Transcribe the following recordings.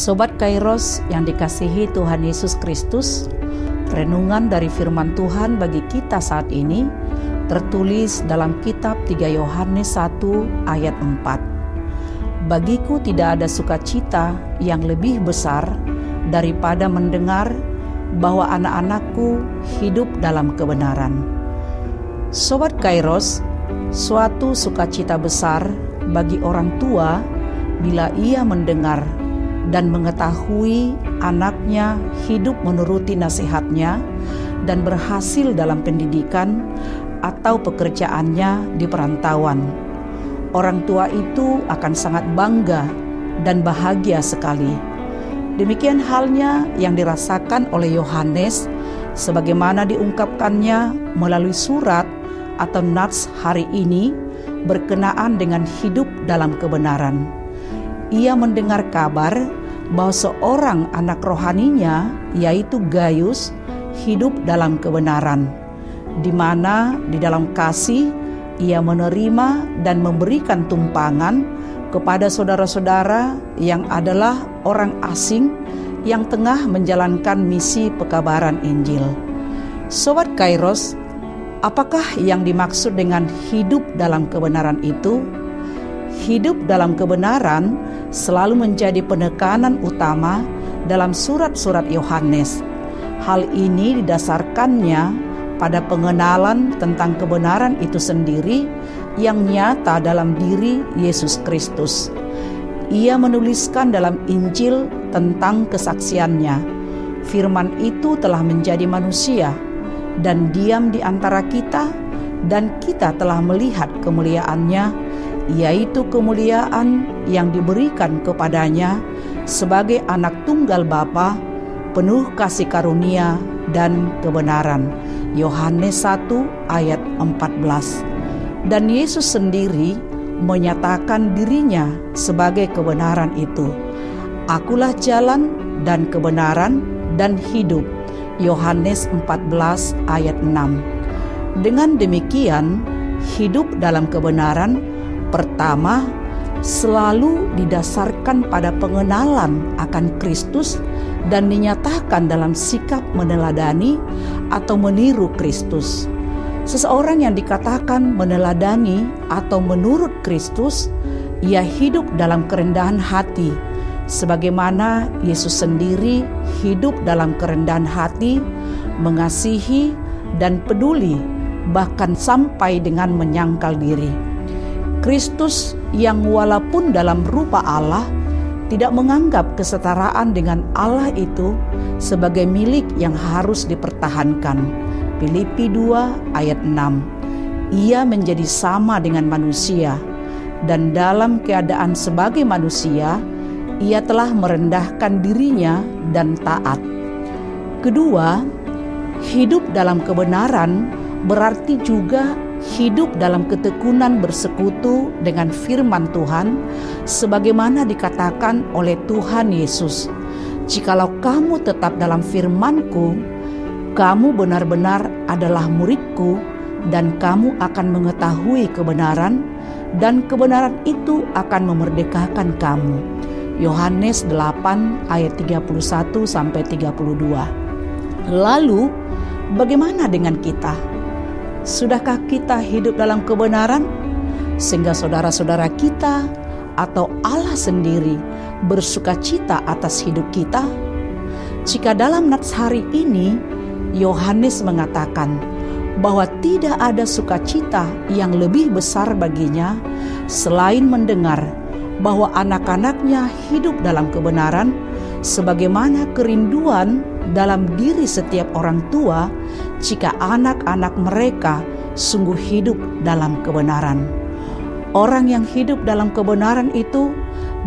Sobat Kairos yang dikasihi Tuhan Yesus Kristus, renungan dari firman Tuhan bagi kita saat ini tertulis dalam kitab 3 Yohanes 1 ayat 4. Bagiku tidak ada sukacita yang lebih besar daripada mendengar bahwa anak-anakku hidup dalam kebenaran. Sobat Kairos, suatu sukacita besar bagi orang tua bila ia mendengar dan mengetahui anaknya hidup menuruti nasihatnya dan berhasil dalam pendidikan atau pekerjaannya di perantauan. Orang tua itu akan sangat bangga dan bahagia sekali. Demikian halnya yang dirasakan oleh Yohanes sebagaimana diungkapkannya melalui surat atau nats hari ini berkenaan dengan hidup dalam kebenaran. Ia mendengar kabar bahwa seorang anak rohaninya, yaitu Gaius, hidup dalam kebenaran, di mana di dalam kasih ia menerima dan memberikan tumpangan kepada saudara-saudara yang adalah orang asing yang tengah menjalankan misi pekabaran Injil. Sobat Kairos, apakah yang dimaksud dengan hidup dalam kebenaran itu? Hidup dalam kebenaran selalu menjadi penekanan utama dalam surat-surat Yohanes. Hal ini didasarkannya pada pengenalan tentang kebenaran itu sendiri yang nyata dalam diri Yesus Kristus. Ia menuliskan dalam Injil tentang kesaksiannya. Firman itu telah menjadi manusia dan diam di antara kita, dan kita telah melihat kemuliaannya, yaitu kemuliaan yang diberikan kepadanya sebagai anak tunggal Bapa, penuh kasih karunia dan kebenaran. Yohanes 1 ayat 14. Dan Yesus sendiri menyatakan dirinya sebagai kebenaran itu. Akulah jalan dan kebenaran dan hidup. Yohanes 14 ayat 6. Dengan demikian, hidup dalam kebenaran pertama selalu didasarkan pada pengenalan akan Kristus dan dinyatakan dalam sikap meneladani atau meniru Kristus. Seseorang yang dikatakan meneladani atau menurut Kristus, ia hidup dalam kerendahan hati, sebagaimana Yesus sendiri hidup dalam kerendahan hati, mengasihi dan peduli, bahkan sampai dengan menyangkal diri. Kristus yang walaupun dalam rupa Allah tidak menganggap kesetaraan dengan Allah itu sebagai milik yang harus dipertahankan. Filipi 2 ayat 6. Ia menjadi sama dengan manusia, dan dalam keadaan sebagai manusia ia telah merendahkan dirinya dan taat. Kedua, hidup dalam kebenaran berarti juga hidup dalam ketekunan bersekutu dengan firman Tuhan, sebagaimana dikatakan oleh Tuhan Yesus, "Jikalau kamu tetap dalam firman-Ku, kamu benar-benar adalah murid-Ku, dan kamu akan mengetahui kebenaran, dan kebenaran itu akan memerdekakan kamu." Yohanes 8 ayat 31-32. Lalu, bagaimana dengan kita? Sudahkah kita hidup dalam kebenaran sehingga saudara-saudara kita atau Allah sendiri bersukacita atas hidup kita? Jika dalam nats hari ini Yohanes mengatakan bahwa tidak ada sukacita yang lebih besar baginya selain mendengar bahwa anak-anaknya hidup dalam kebenaran, sebagaimana kerinduan dalam diri setiap orang tua jika anak-anak mereka sungguh hidup dalam kebenaran. Orang yang hidup dalam kebenaran itu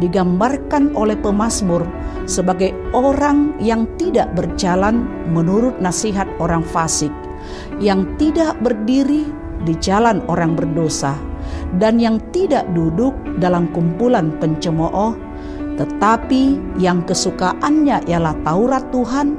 digambarkan oleh pemazmur sebagai orang yang tidak berjalan menurut nasihat orang fasik, yang tidak berdiri di jalan orang berdosa, dan yang tidak duduk dalam kumpulan pencemooh, tetapi yang kesukaannya ialah Taurat Tuhan,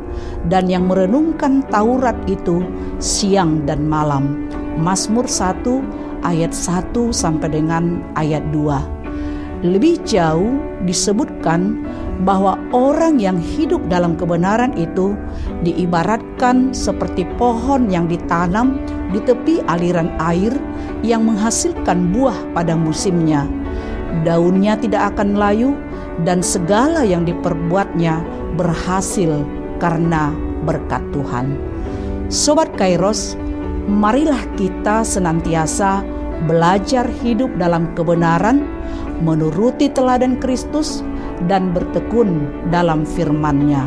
dan yang merenungkan Taurat itu siang dan malam. Mazmur 1 ayat 1 sampai dengan ayat 2. Lebih jauh disebutkan bahwa orang yang hidup dalam kebenaran itu diibaratkan seperti pohon yang ditanam di tepi aliran air yang menghasilkan buah pada musimnya. Daunnya tidak akan layu dan segala yang diperbuatnya berhasil karena berkat Tuhan. Sobat Kairos, marilah kita senantiasa belajar hidup dalam kebenaran, menuruti teladan Kristus, dan bertekun dalam firman-Nya.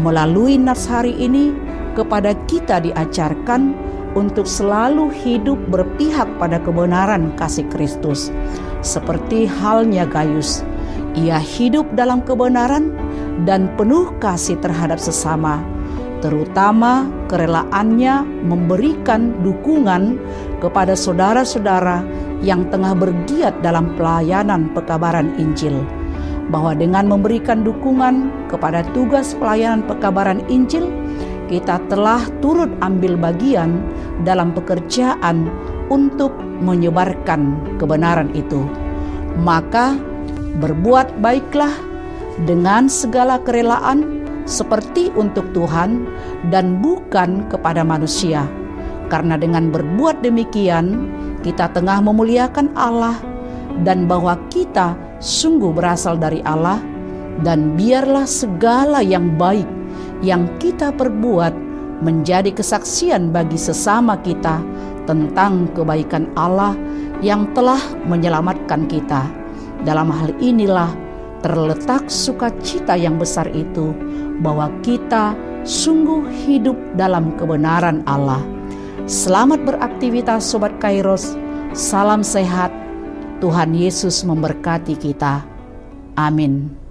Melalui nas hari ini, kepada kita diajarkan untuk selalu hidup berpihak pada kebenaran kasih Kristus. Seperti halnya Gayus, ia hidup dalam kebenaran dan penuh kasih terhadap sesama, terutama kerelaannya memberikan dukungan kepada saudara-saudara yang tengah bergiat dalam pelayanan pekabaran Injil. Bahwa dengan memberikan dukungan kepada tugas pelayanan pekabaran Injil, kita telah turut ambil bagian dalam pekerjaan untuk menyebarkan kebenaran itu. Maka berbuat baiklah dengan segala kerelaan seperti untuk Tuhan dan bukan kepada manusia. Karena dengan berbuat demikian, kita tengah memuliakan Allah dan bahwa kita sungguh berasal dari Allah, dan biarlah segala yang baik yang kita perbuat menjadi kesaksian bagi sesama kita tentang kebaikan Allah yang telah menyelamatkan kita. Dalam hal inilah terletak sukacita yang besar itu, bahwa kita sungguh hidup dalam kebenaran Allah. Selamat beraktivitas Sobat Kairos, salam sehat, Tuhan Yesus memberkati kita. Amin.